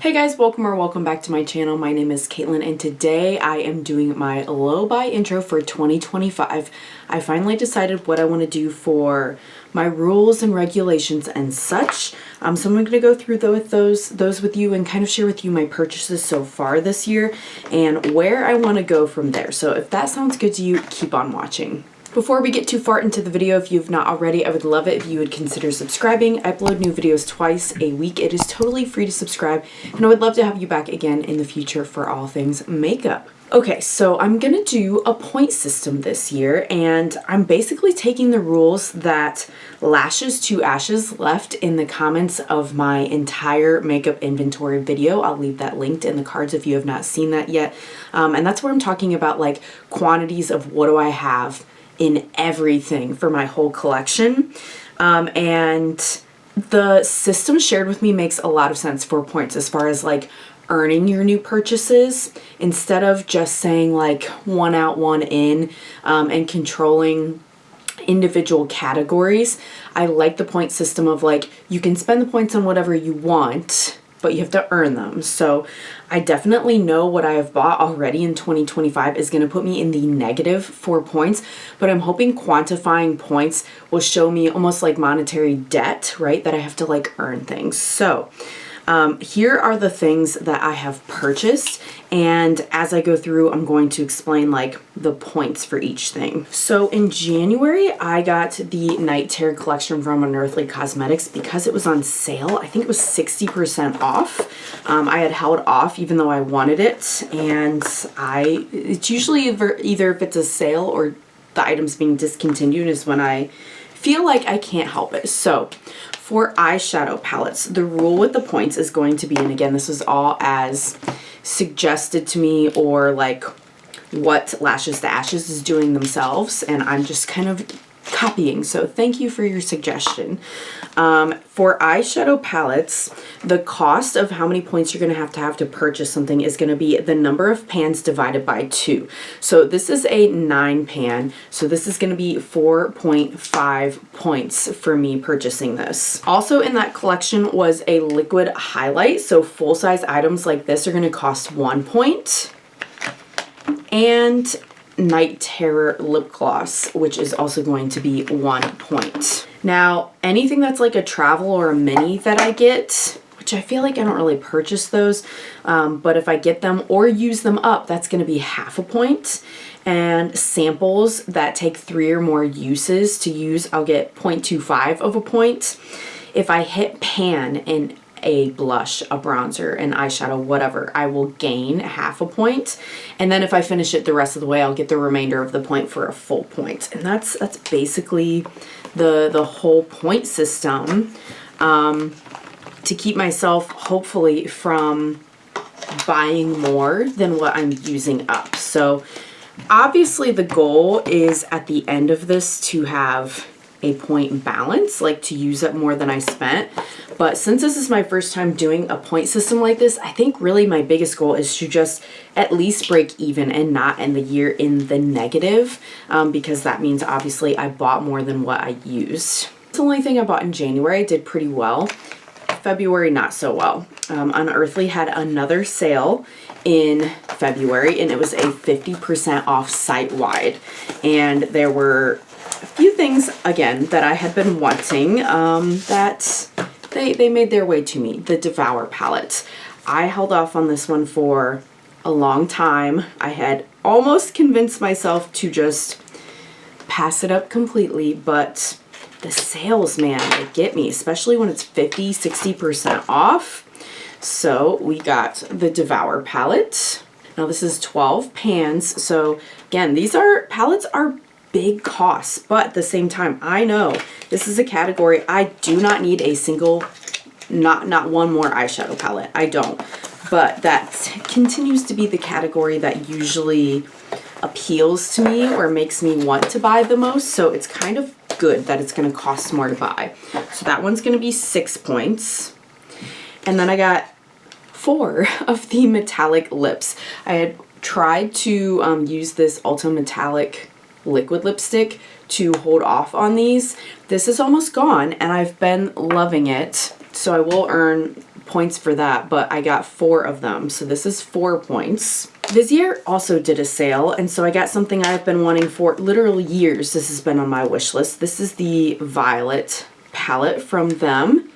Hey guys, welcome back to my channel. My name is Caitlin and today I am doing my low buy intro for 2025. I finally decided what I want to do for my rules and regulations and such. So I'm going to go through those with you and kind of share with you my purchases so far this year and where I want to go from there. So if that sounds good to you, keep on watching. Before we get too far into the video, if you've not already, I would love it if you would consider subscribing. I upload new videos twice a week. It is totally free to subscribe, and I would love to have you back again in the future for all things makeup. Okay, so I'm gonna do a point system this year, and I'm basically taking the rules that Lashes to Ashes left in the comments of my entire makeup inventory video. I'll leave that linked in the cards if you have not seen that yet. And that's where I'm talking about like quantities of what do I have in everything for my whole collection. And the system shared with me makes a lot of sense for points as far as like earning your new purchases instead of just saying like one out, one in, and controlling individual categories. I like the point system of like you can spend the points on whatever you want, but you have to earn them. So I definitely know what I have bought already in 2025 is going to put me in the negative for points, but I'm hoping quantifying points will show me almost like monetary debt, right? That I have to like earn things. So here are the things that I have purchased, and as I go through, I'm going to explain like the points for each thing. So in January, I got the Night Terror collection from Unearthly Cosmetics because it was on sale. I think it was 60% off. I had held off even though I wanted it, and it's usually either if it's a sale or the item's being discontinued is when I feel like I can't help it. So for eyeshadow palettes, the rule with the points is going to be, and again, this was all as suggested to me or like what Lashes to Ashes is doing themselves, and I'm just kind of copying. So thank you for your suggestion. For eyeshadow palettes, the cost of how many points you're going to have to purchase something is going to be the number of pans divided by 2. So this is a 9 pan. So this is going to be 4.5 points for me purchasing this. Also in that collection was a liquid highlight. So full-size items like this are going to cost 1 point. And Night Terror lip gloss, which is also going to be 1 point. Now, anything that's like a travel or a mini that I get, which I feel like I don't really purchase those, but if I get them or use them up, that's going to be half a point. And samples that take 3 or more uses to use, I'll get 0.25 of a point. If I hit pan in a blush, a bronzer, an eyeshadow, whatever, I will gain half a point. And then if I finish it the rest of the way, I'll get the remainder of the point for a full point. And that's basically the whole point system, to keep myself hopefully from buying more than what I'm using up. So obviously the goal is at the end of this to have a point balance, like to use up more than I spent. But since this is my first time doing a point system like this, I think really my biggest goal is to just at least break even and not end the year in the negative, because that means obviously I bought more than what I used. The only thing I bought in January I did pretty well. February not so well. Unearthly had another sale in February and it was a 50% off site-wide, and there were a few things again that I had been wanting that they made their way to me. The Devour palette. I held off on this one for a long time. I had almost convinced myself to just pass it up completely, but the sales, man, they get me, especially when it's 50-60% off. So we got the Devour palette. Now this is 12 pans. So again, these palettes are big costs, but at the same time, I know this is a category I do not need a single, not one more eyeshadow palette. I don't, but that continues to be the category that usually appeals to me or makes me want to buy the most. So it's kind of good that it's going to cost more to buy. So that one's going to be 6 points. And then I got 4 of the metallic lips. I had tried to use this Ulta Metallic liquid lipstick to hold off on these. This is almost gone and I've been loving it. So I will earn points for that, but I got 4 of them. So this is 4 points. Vizier also did a sale, and so I got something I've been wanting for literally years. This has been on my wish list. This is the Violet palette from them.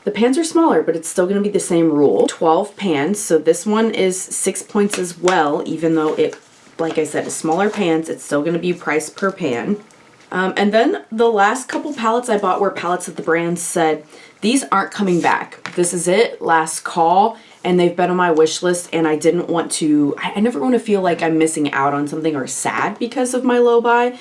The pans are smaller, but it's still going to be the same rule. 12 pans, so this one is 6 points as well, even though it, like I said, is smaller pans. It's still going to be priced per pan. And then the last couple palettes I bought were palettes that the brand said, these aren't coming back. This is it, last call, and they've been on my wish list, and I didn't want to, I never want to feel like I'm missing out on something or sad because of my low buy.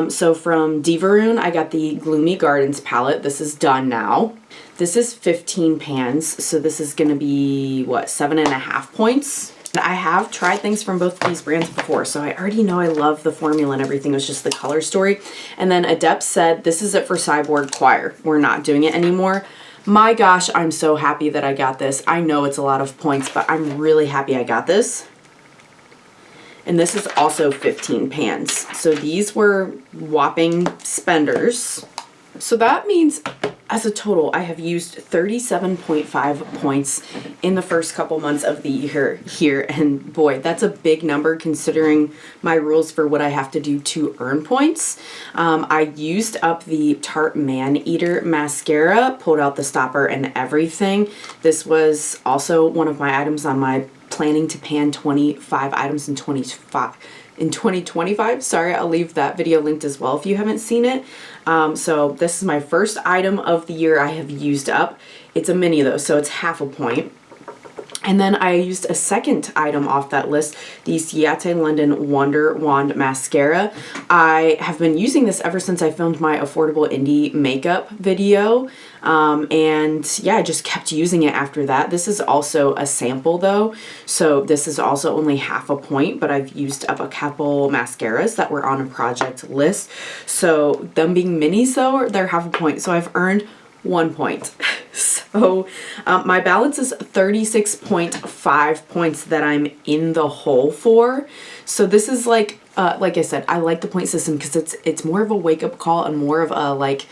So from Divaroon, I got the Gloomy Gardens palette. This is done now. This is 15 pans, so this is going to be, what, 7.5 points? I have tried things from both of these brands before, so I already know I love the formula and everything. It was just the color story. And then Adept said, this is it for Cyborg Choir. We're not doing it anymore. My gosh, I'm so happy that I got this. I know it's a lot of points, but I'm really happy I got this. And this is also 15 pans. So these were whopping spenders. So that means as a total, I have used 37.5 points in the first couple months of the year here. And boy, that's a big number considering my rules for what I have to do to earn points. I used up the Tarte Man-Eater mascara, pulled out the stopper and everything. This was also one of my items on my planning to pan 25 items in 2025. Sorry, I'll leave that video linked as well if you haven't seen it. So this is my first item of the year I have used up. It's a mini though, so it's half a point. And then I used a second item off that list, the Ciate London Wonder Wand Mascara. I have been using this ever since I filmed my affordable indie makeup video. And yeah, I just kept using it after that. This is also a sample though, so this is also only half a point, but I've used up a couple mascaras that were on a project list. So them being minis though, they're half a point, so I've earned 1 point. So my balance is 36.5 points that I'm in the hole for. So this is like I said, I like the point system because it's more of a wake-up call and more of a like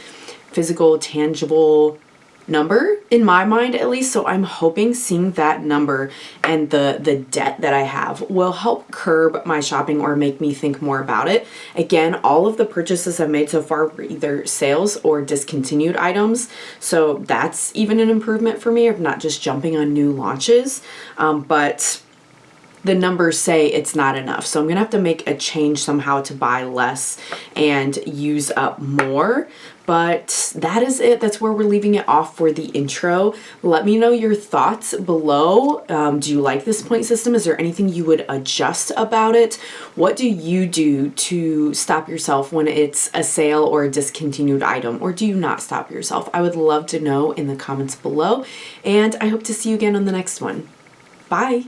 physical, tangible number in my mind at least. So I'm hoping seeing that number and the debt that I have will help curb my shopping or make me think more about it. Again, all of the purchases I've made so far were either sales or discontinued items, so that's even an improvement for me of not just jumping on new launches. But the numbers say it's not enough, so I'm gonna have to make a change somehow to buy less and use up more. But that is it. That's where we're leaving it off for the intro. Let me know your thoughts below. Do you like this point system? Is there anything you would adjust about it? What do you do to stop yourself when it's a sale or a discontinued item? Or do you not stop yourself? I would love to know in the comments below. And I hope to see you again on the next one. Bye.